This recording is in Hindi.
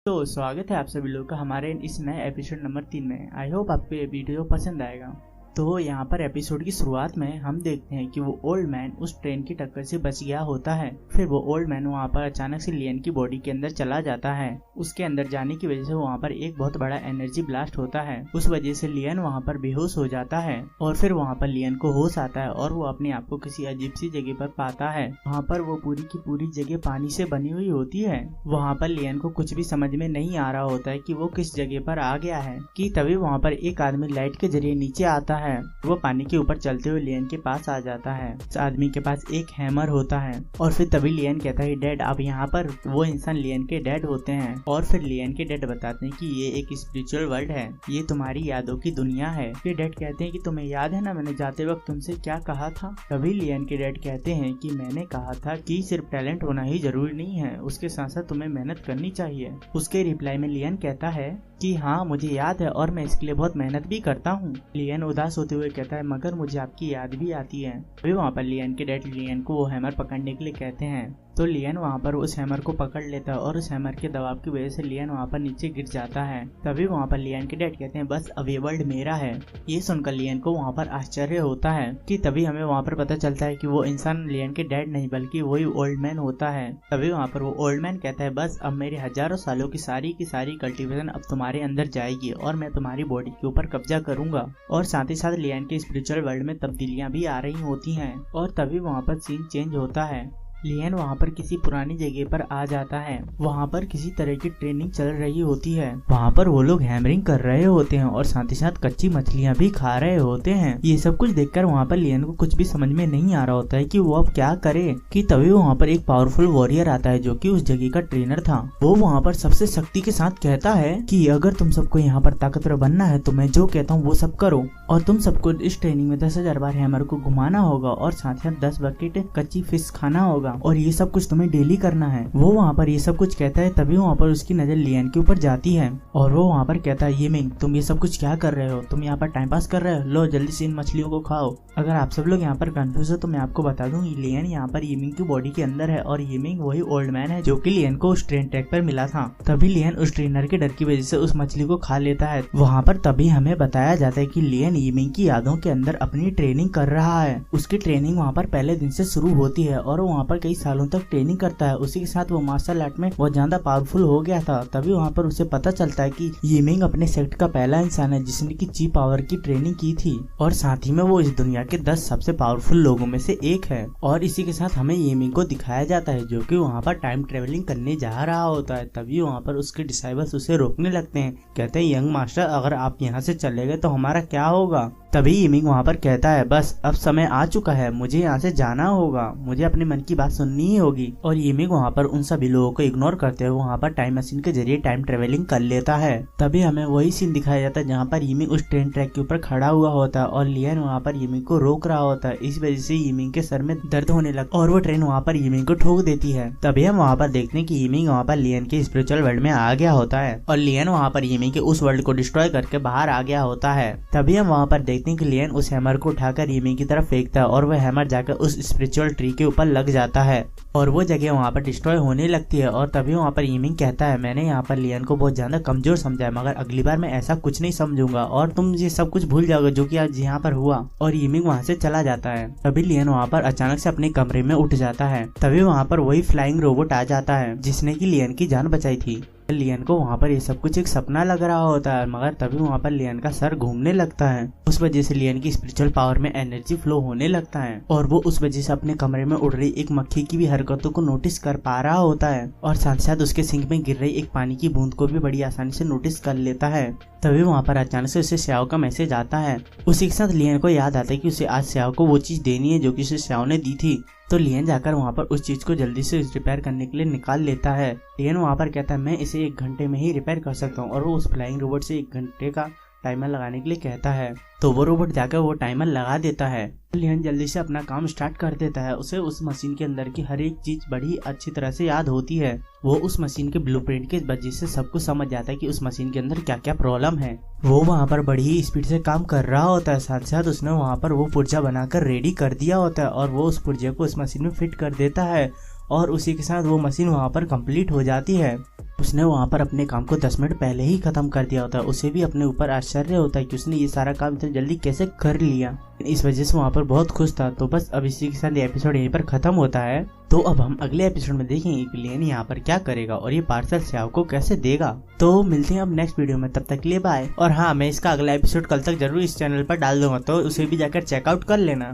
तो स्वागत है आप सभी लोग का हमारे इस नए एपिसोड नंबर 3 में। आई होप आपको ये वीडियो पसंद आएगा। तो यहाँ पर एपिसोड की शुरुआत में हम देखते हैं कि वो ओल्ड मैन उस ट्रेन की टक्कर से बच गया होता है। फिर वो ओल्ड मैन वहाँ पर अचानक से लियन की बॉडी के अंदर चला जाता है। उसके अंदर जाने की वजह से वहाँ पर एक बहुत बड़ा एनर्जी ब्लास्ट होता है। उस वजह से लियन वहाँ पर बेहोश हो जाता है और फिर वहाँ पर लियन को होश आता है और वो अपने आप को किसी अजीब सी जगह पर पाता है। वहाँ पर वो पूरी की पूरी जगह पानी से बनी हुई होती है। वहाँ पर लियन को कुछ भी समझ में नहीं आ रहा होता है कि वो किस जगह पर आ गया है कि तभी वहाँ पर एक आदमी लाइट के जरिए नीचे आता है। वो पानी के ऊपर चलते हुए लियन के पास आ जाता है। उस आदमी के पास एक हैमर होता है और फिर तभी लियन कहता है डैड। अब यहाँ पर वो इंसान लियन के डैड होते हैं और फिर लियन के डैड बताते हैं कि ये एक स्पिरिचुअल वर्ल्ड है, ये तुम्हारी यादों की दुनिया है। फिर डैड कहते हैं कि तुम्हें याद है ना मैंने जाते वक्त तुमसे क्या कहा था। तभी लियन के डैड कहते हैं कि मैंने कहा था कि सिर्फ टैलेंट होना ही जरूरी नहीं है, उसके साथ साथ तुम्हें मेहनत करनी चाहिए। उसके रिप्लाई में लियन कहता है कि हाँ मुझे याद है और मैं इसके लिए बहुत मेहनत भी करता हूँ। लियन उदास होते हुए कहता है मगर मुझे आपकी याद भी आती है। अभी वहाँ पर लियन के डैड लियन को वो हैमर पकड़ने के लिए कहते हैं तो लियन वहाँ पर उस हैमर को पकड़ लेता है और उस हैमर के दबाव की वजह से लियन वहाँ पर नीचे गिर जाता है। तभी वहाँ पर लियन के डैड कहते हैं बस अब ये वर्ल्ड मेरा है। ये सुनकर लियन को वहाँ पर आश्चर्य होता है कि तभी हमें वहाँ पर पता चलता है कि वो इंसान लियन के डैड नहीं बल्कि वही ओल्ड मैन होता है। तभी वहाँ पर वो ओल्ड मैन कहता है बस अब मेरे हजारों सालों की सारी कल्टीवेशन अब तुम्हारे अंदर जाएगी और मैं तुम्हारी बॉडी के ऊपर कब्जा करूंगा। और साथ ही साथ लियन के स्पिरिचुअल वर्ल्ड में तब्दीलियां भी आ रही होती हैं और तभी वहाँ पर सीन चेंज होता है। लियन वहाँ पर किसी पुरानी जगह पर आ जाता है। वहाँ पर किसी तरह की ट्रेनिंग चल रही होती है। वहाँ पर वो लोग हैमरिंग कर रहे होते हैं और साथ ही साथ कच्ची मछलियाँ भी खा रहे होते हैं। ये सब कुछ देखकर वहाँ पर लियन को कुछ भी समझ में नहीं आ रहा होता है कि वो अब क्या करे कि तभी वहाँ पर एक पावरफुल वॉरियर आता है जो कि उस जगह का ट्रेनर था। वो वहाँ पर सबसे शक्ति के साथ कहता है कि अगर तुम सबको यहाँ पर ताकतवर बनना है तो मैं जो कहता हूँ वो सब करो और तुम सबको इस ट्रेनिंग में 10,000 बार हैमर को घुमाना होगा और साथ ही साथ 10 बकेट कच्ची फिश खाना होगा और ये सब कुछ तुम्हें डेली करना है। वो वहाँ पर ये सब कुछ कहता है तभी वहाँ पर उसकी नजर लियन के ऊपर जाती है और वो वहाँ पर कहता है ये मिंग तुम ये सब कुछ क्या कर रहे हो, तुम यहाँ पर टाइम पास कर रहे हो, लो जल्दी से इन मछलियों को खाओ। अगर आप सब लोग यहाँ पर कंफ्यूज हो तो मैं आपको बता दूं लियन यहाँ पर यिमिंग की बॉडी के अंदर है और यिमिंग वही ओल्ड मैन है जो कि लियन को उस ट्रेन ट्रैक पर मिला था। तभी लियन उस ट्रेनर के डर की वजह से उस मछली को खा लेता है। वहाँ पर तभी हमें बताया जाता है कि लियन यिमिंग की यादों के अंदर अपनी ट्रेनिंग कर रहा है। उसकी ट्रेनिंग वहाँ पर पहले दिन से शुरू होती है और वहाँ पर कई सालों तक ट्रेनिंग करता है। उसी के साथ वो मार्शल आर्ट में बहुत ज्यादा पावरफुल हो गया था। तभी वहाँ पर उसे पता चलता है कि यिमिंग अपने सेक्ट का पहला इंसान है जिसने की ची पावर की ट्रेनिंग की थी और साथ ही में वो इस दुनिया के 10 सबसे पावरफुल लोगों में से एक है। और इसी के साथ हमें यिमिंग को दिखाया जाता है जो कि वहाँ पर टाइम ट्रेवलिंग करने जा रहा होता है। तभी वहाँ पर उसके डिसाइबल्स उसे रोकने लगते हैं। कहते हैं यंग मास्टर अगर आप यहाँ से चले गए तो हमारा क्या होगा। तभी यिमिंग वहाँ पर कहता है बस अब समय आ चुका है, मुझे यहाँ से जाना होगा, मुझे अपने मन की बात सुननी ही होगी। और यिमिंग वहाँ पर उन सभी लोगों को इग्नोर करते हुए वहाँ पर टाइम मशीन के जरिए टाइम ट्रेवलिंग कर लेता है। तभी हमें वही सीन दिखाया जाता है जहाँ पर यिमिंग उस ट्रेन ट्रैक के ऊपर खड़ा हुआ होता है और लियन वहाँ पर यिमिंग को रोक रहा होता है। इस वजह से यिमिंग के सर में दर्द होने लगता है और वो ट्रेन वहाँ पर यिमिंग को ठोक देती है। तभी हम वहाँ पर देखते हैं कि यिमिंग वहाँ पर लियन के स्पिरिचुअल वर्ल्ड में आ गया होता है और लियन वहाँ पर यिमिंग के उस वर्ल्ड को डिस्ट्रॉय करके बाहर आ गया होता है। तभी हम वहाँ पर देखते हैं कि लियन उस हैमर को उठाकर यिमिंग की तरफ फेंकता है और वह हैमर जाकर उस स्पिरिचुअल ट्री के ऊपर लग जाता है और वो जगह वहाँ पर डिस्ट्रॉय होने लगती है। और तभी वहाँ पर यिमिंग कहता है मैंने यहाँ पर लियन को बहुत ज्यादा कमजोर समझा है मगर अगली बार मैं ऐसा कुछ नहीं समझूंगा और तुम ये सब कुछ भूल जाओगे जो कि आज यहाँ पर हुआ। और यिमिंग वहाँ से चला जाता है। तभी लियन वहाँ पर अचानक से अपने कमरे में उठ जाता है। तभी वहाँ पर वही फ्लाइंग रोबोट आ जाता है जिसने की लियन की जान बचाई थी। लियन को वहाँ पर ये सब कुछ एक सपना लग रहा होता है मगर तभी वहाँ पर लियन का सर घूमने लगता है। उस वजह से लियन की स्पिरिचुअल पावर में एनर्जी फ्लो होने लगता है और वो उस वजह से अपने कमरे में उड़ रही एक मक्खी की भी हरकतों को नोटिस कर पा रहा होता है और साथ साथ उसके सिंक में गिर रही एक पानी की बूंद को भी बड़ी आसानी से नोटिस कर लेता है। तभी वहाँ पर अचानक से उसे श्याओ का मैसेज आता है। उसी के साथ लियन को याद आता है कि उसे आज श्याओ को वो चीज देनी है जो कि उसे श्याओ ने दी थी। तो लियन जाकर वहाँ पर उस चीज को जल्दी से रिपेयर करने के लिए निकाल लेता है। लियन वहाँ पर कहता है मैं इसे 1 घंटे में ही रिपेयर कर सकता हूँ और वो उस फ्लाइंग रोबोट से 1 घंटे का टाइमर लगाने के लिए कहता है। तो वो रोबोट जाकर वो टाइमर लगा देता है। लियन जल्दी से अपना काम स्टार्ट कर देता है। उसे उस मशीन के अंदर की हर एक चीज बड़ी अच्छी तरह से याद होती है। वो उस मशीन के ब्लूप्रिंट के वजह से सब कुछ समझ जाता है कि उस मशीन के अंदर क्या क्या प्रॉब्लम है। वो वहाँ पर बड़ी ही स्पीड से काम कर रहा होता है। साथ साथ उसने वहाँ पर वो पुर्जा बनाकर रेडी कर दिया होता है और वो उस पुर्जे को उस मशीन में फिट कर देता है और उसी के साथ वो मशीन वहाँ पर कंप्लीट हो जाती है। उसने वहाँ पर अपने काम को 10 मिनट पहले ही खत्म कर दिया होता है। उसे भी अपने ऊपर आश्चर्य होता है कि उसने ये सारा काम इतनी जल्दी कैसे कर लिया। इस वजह से वहाँ पर बहुत खुश था। तो बस अब इसी के साथ ये एपिसोड यहीं पर खत्म होता है। तो अब हम अगले एपिसोड में देखेंगे कि लेन यहाँ पर क्या करेगा और ये पार्सल श्याओ को कैसे देगा। तो मिलते हैं अब नेक्स्ट वीडियो में, तब तक के लिए बाय। और हाँ, मैं इसका अगला एपिसोड कल तक जरूर इस चैनल पर डाल दूंगा, तो उसे भी जाकर चेकआउट कर लेना।